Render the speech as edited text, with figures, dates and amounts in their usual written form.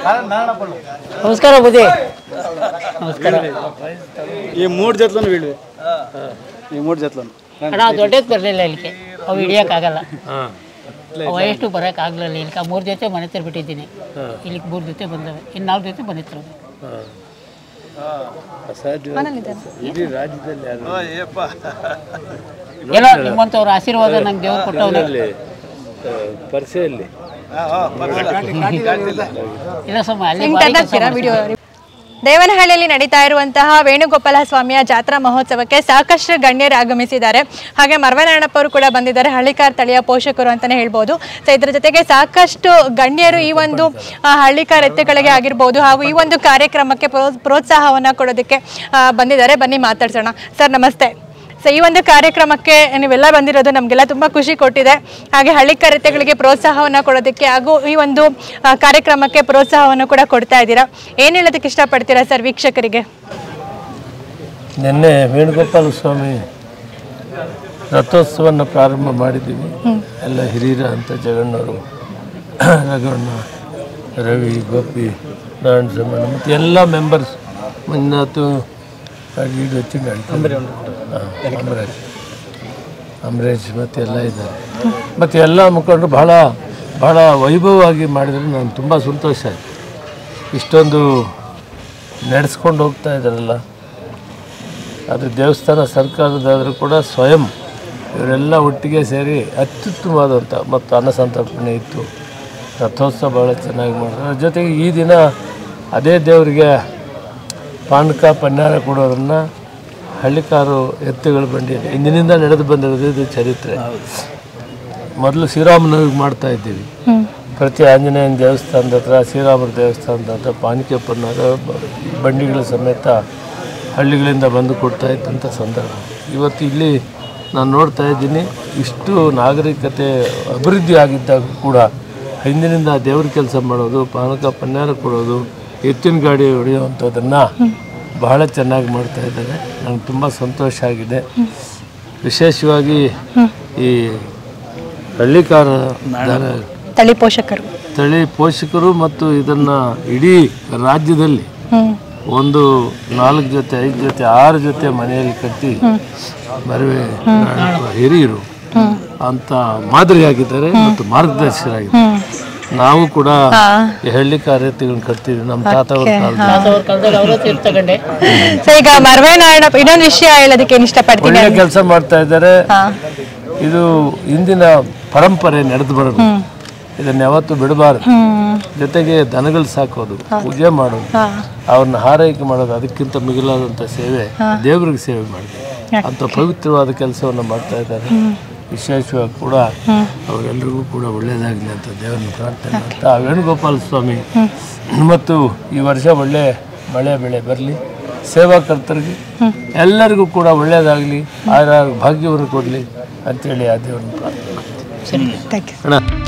ನಮಸ್ಕಾರ ಬುದ್ಧಿ. ನಮಸ್ಕಾರ. ಈ 3 ಜೊತೆಲೂ ಬೀಳ್ವೆ. ಈ 3 ಜೊತೆಲೂ ಅಣ್ಣ ದೊಡ್ಡದು ಬರಲಿಲ್ಲ ಇಲ್ಲಿಗೆ, ಅವು ಹಿಡಿಯೋಕ್ಕಾಗಲ್ಲ, ಅವು ಎಷ್ಟು ಬರೋಕ್ಕಾಗಲಿಲ್ಲ. ಇಲ್ಲಿಗೆ 3 ಜೊತೆ ಮನೆ ಹತ್ರ ಬಿಟ್ಟಿದ್ದೀನಿ. ಇಲ್ಲಿಗೆ 3 ಜೊತೆ ಬಂದವೆ, ಇನ್ನು 4 ಜೊತೆ ಬಂದಿತ್ತು. ಏನೋ ನಿಮ್ಮಂಥವ್ರ ಆಶೀರ್ವಾದ ನಂಗೆ ದೇವ್ರು ಕೊಟ್ಟವ್ರೆ. ಇಲ್ಲ ಸಮ ಅಲ್ಲಿ ದೇವನಹಳ್ಳಿಯಲ್ಲಿ ನಡೀತಾ ಇರುವಂತಹ ವೇಣುಗೋಪಾಲ ಸ್ವಾಮಿಯ ಜಾತ್ರಾ ಮಹೋತ್ಸವಕ್ಕೆ ಸಾಕಷ್ಟು ಗಣ್ಯರು ಆಗಮಿಸಿದ್ದಾರೆ. ಹಾಗೆ ಮರವನಾರಾಯಣಪ್ಪ ಅವರು ಕೂಡ ಬಂದಿದ್ದಾರೆ, ಹಳ್ಳಿಕಾರ್ ತಳಿಯ ಪೋಷಕರು ಅಂತಾನೆ ಹೇಳ್ಬೋದು. ಸೊ ಇದರ ಜೊತೆಗೆ ಸಾಕಷ್ಟು ಗಣ್ಯರು ಈ ಒಂದು ಹಳ್ಳಿಕಾರ್ ಎತ್ತುಗಳಿಗೆ ಆಗಿರ್ಬೋದು ಹಾಗೂ ಈ ಒಂದು ಕಾರ್ಯಕ್ರಮಕ್ಕೆ ಪ್ರೋತ್ಸಾಹವನ್ನು ಕೊಡೋದಕ್ಕೆ ಬಂದಿದ್ದಾರೆ. ಬನ್ನಿ ಮಾತಾಡ್ಸೋಣ. ಸರ್ ನಮಸ್ತೆ. ಸೊ ಈ ಒಂದು ಕಾರ್ಯಕ್ರಮಕ್ಕೆ ನೀವೆಲ್ಲ ಬಂದಿರೋದು ನಮಗೆಲ್ಲ ತುಂಬ ಖುಷಿ ಕೊಟ್ಟಿದೆ. ಹಾಗೆ ಹಳ್ಳಿಕಾರ್ ಎತ್ತುಗಳಿಗೆ ಪ್ರೋತ್ಸಾಹವನ್ನು ಕೊಡೋದಕ್ಕೆ ಹಾಗೂ ಈ ಒಂದು ಕಾರ್ಯಕ್ರಮಕ್ಕೆ ಪ್ರೋತ್ಸಾಹವನ್ನು ಕೂಡ ಕೊಡ್ತಾ ಇದ್ದೀರಾ. ಏನು ಹೇಳೋದಕ್ಕೆ ಇಷ್ಟಪಡ್ತೀರಾ ಸರ್ ವೀಕ್ಷಕರಿಗೆ? ನಿನ್ನೆ ವೇಣುಗೋಪಾಲ ಸ್ವಾಮಿ ರಥೋತ್ಸವವನ್ನು ಪ್ರಾರಂಭ ಮಾಡಿದ್ದೀವಿ. ಎಲ್ಲ ಹಿರಿಯರ ಅಂತ ಜಗಣ್ಣವರು, ರಘವಣ್ಣ, ರವಿ, ಗೋಪಿ, ನಾರಾಯಣ ಸಮಾನ ಮತ್ತು ಎಲ್ಲ ಮೆಂಬರ್ಸ್, ಮಂಜುನಾಥ್, ಅಮರೇಶ್ ಮತ್ತು ಎಲ್ಲ ಇದ್ದಾರೆ. ಮತ್ತು ಎಲ್ಲ ಮುಖಂಡರು ಬಹಳ ವೈಭವವಾಗಿ ಮಾಡಿದರೆ ನಾನು ತುಂಬ ಸಂತೋಷ ಆಯಿತು. ಇಷ್ಟೊಂದು ನಡೆಸ್ಕೊಂಡು ಹೋಗ್ತಾ ಇದ್ದಾರಲ್ಲ, ಅದು ದೇವಸ್ಥಾನ ಸರ್ಕಾರದಾದರೂ ಕೂಡ ಸ್ವಯಂ ಇವರೆಲ್ಲ ಒಟ್ಟಿಗೆ ಸೇರಿ ಅತ್ಯುತ್ತಮವಾದಂಥ ಮತ್ತು ಅನ್ನಸಂತರ್ಪಣೆ ಇತ್ತು. ರಥೋತ್ಸವ ಭಾಳ ಚೆನ್ನಾಗಿ ಮಾಡಿದ್ರು. ಅದ್ರ ಜೊತೆಗೆ ಈ ದಿನ ಅದೇ ದೇವರಿಗೆ ಪಾನಕ ಪನ್ನಾರ ಕೊಡೋದನ್ನು ಹಳ್ಳಿಕಾರು ಎತ್ತುಗಳು ಬಂಡಿ ಇಂದಿನಿಂದ ನಡೆದು ಬಂದಿರೋದು ಇದು ಚರಿತ್ರೆ. ಮೊದಲು ಶ್ರೀರಾಮನವರಿಗೆ ಮಾಡ್ತಾ ಇದ್ದೀವಿ. ಪ್ರತಿ ಆಂಜನೇಯನ ದೇವಸ್ಥಾನದ ಹತ್ರ, ಶ್ರೀರಾಮರ ದೇವಸ್ಥಾನದ ಹತ್ರ ಪಾನಕ ಪನ್ನಾರ ಬಂಡಿಗಳ ಸಮೇತ ಹಳ್ಳಿಗಳಿಂದ ಬಂದು ಕೊಡ್ತಾ ಇದ್ದಂಥ ಸಂದರ್ಭ. ಇವತ್ತು ಇಲ್ಲಿ ನಾನು ನೋಡ್ತಾ ಇದ್ದೀನಿ, ಇಷ್ಟು ನಾಗರಿಕತೆ ಅಭಿವೃದ್ಧಿ ಆಗಿದ್ದಾಗ ಕೂಡ ಹಿಂದಿನಿಂದ ದೇವ್ರ ಕೆಲಸ ಮಾಡೋದು, ಪಾನಕ ಪನ್ನಾರ ಕೊಡೋದು, ಎತ್ತಿನ ಗಾಡಿ ಹೊಡೆಯುವಂಥದ್ದನ್ನು ಬಹಳ ಚೆನ್ನಾಗಿ ಮಾಡ್ತಾ ಇದ್ದಾರೆ. ನನಗೆ ತುಂಬ ಸಂತೋಷ ಆಗಿದೆ. ವಿಶೇಷವಾಗಿ ಈ ಹಳ್ಳಿಕಾರ ತಳಿ ಪೋಷಕರು ಮತ್ತು ಇದನ್ನು ಇಡೀ ರಾಜ್ಯದಲ್ಲಿ ಒಂದು 4 ಜೊತೆ 5 ಜೊತೆ 6 ಜೊತೆ ಮನೆಯಲ್ಲಿ ಕಟ್ಟಿ ಮರವೆ ಹಿರಿಯರು ಅಂತ ಮಾದರಿಯಾಗಿದ್ದಾರೆ ಮತ್ತು ಮಾರ್ಗದರ್ಶಕರಾಗಿದ್ದಾರೆ. ನಾವು ಕೂಡ ಹಳ್ಳಿ ಕಾರ್ಯಗಳನ್ನು ಕಟ್ತೀವಿ. ನಮ್ಮ ತಾತವ್ರ ಕಾಲದಲ್ಲಿ ಈಗ ಮರವೇನಾರಾಯಣಪ್ಪ ಇನ್ನೊಂದು ವಿಷಯ ಹೇಳೋದಕ್ಕೆ ಏನು ಇಷ್ಟಪಡ್ತೀನಿ, ಒಳ್ಳೆ ಕೆಲಸ ಮಾಡ್ತಾ ಇದ್ದಾರೆ. ಇದು ಇಂದಿನ ಪರಂಪರೆ ನಡೆದು ಬರೋದು, ಇದನ್ನ ಯಾವತ್ತೂ ಬಿಡಬಾರ್ದು. ಜೊತೆಗೆ ದನಗಳು ಸಾಕೋದು, ಪೂಜೆ ಮಾಡೋದು, ಅವ್ರನ್ನ ಹಾರೈಕೆ ಮಾಡೋದು, ಅದಕ್ಕಿಂತ ಮಿಗಿಲಾದಂಥ ಸೇವೆ ದೇವರಿಗೆ ಸೇವೆ ಮಾಡಿದೆ ಅಂತ ಪವಿತ್ರವಾದ ಕೆಲಸವನ್ನು ಮಾಡ್ತಾ ಇದ್ದಾರೆ. ವಿಶೇಷವಾಗಿ ಕೂಡ ಅವರೆಲ್ಲರಿಗೂ ಕೂಡ ಒಳ್ಳೆಯದಾಗಲಿ ಅಂತ ದೇವರನ್ನು ಪ್ರಾರ್ಥನೆ ಮಾಡ್ತಾ, ವೇಣುಗೋಪಾಲ ಸ್ವಾಮಿ ಮತ್ತು ಈ ವರ್ಷ ಒಳ್ಳೆ ಮಳೆ ಬೆಳೆ ಬರಲಿ, ಸೇವಾಕರ್ತರಿಗೆ ಎಲ್ಲರಿಗೂ ಕೂಡ ಒಳ್ಳೆಯದಾಗಲಿ, ಆಯಾ ಭಾಗ್ಯವನ್ನು ಕೊಡಲಿ ಅಂತೇಳಿ ಆ ದೇವರನ್ನು ಪ್ರಾರ್ಥನೆ ಮಾಡ್ತೀನಿ.